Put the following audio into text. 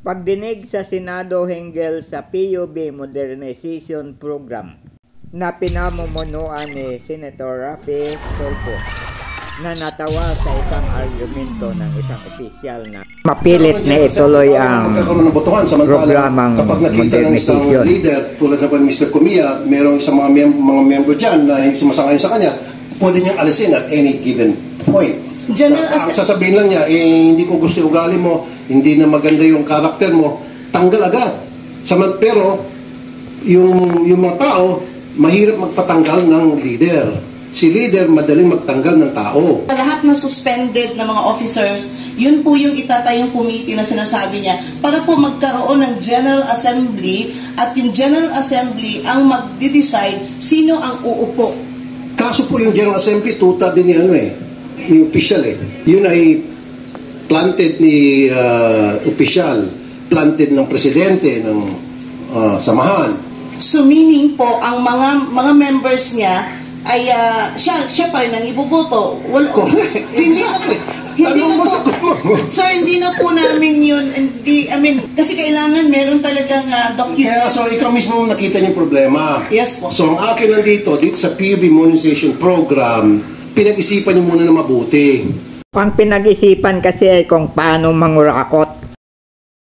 Pagdinig sa Senado hinggil sa PUB Modernization Program na pinamumunuan ni Senator Raffy Tulfo na natawa sa isang argumento ng isang opisyal na mapilit na ituloy ang programang modernization. Leader tulad ng Mr. Comia, merong isang mga membro dyan na sumasangay sa kanya, pwede niyang alisin at any given point. Sasabihin lang niya, hindi ko gusto yung ugali mo, hindi na maganda yung karakter mo, tanggal agad. Pero yung mga tao, mahirap magpatanggal ng leader. Si leader, madaling magtanggal ng tao. Lahat na suspended na mga officers, yun po yung itatayong committee na sinasabi niya para po magkaroon ng General Assembly at yung General Assembly ang magde-decide sino ang uupo. Kaso po yung General Assembly, tuta din ni yung official Yun ay planted ni official, planted ng presidente ng samahan. So meaning po, ang mga members niya ay siya pa rin ang iboboto. Sir, hindi na po namin yun. Kasi kailangan meron talagang document. Kaya so ikaw mismo nakita niyo yung problema. Yes po. So ang akin lang dito sa PUB Modernization Program, pinag-isipan niyo muna na mabuti. Ang pinag-isipan kasi ay kung paano mangurakot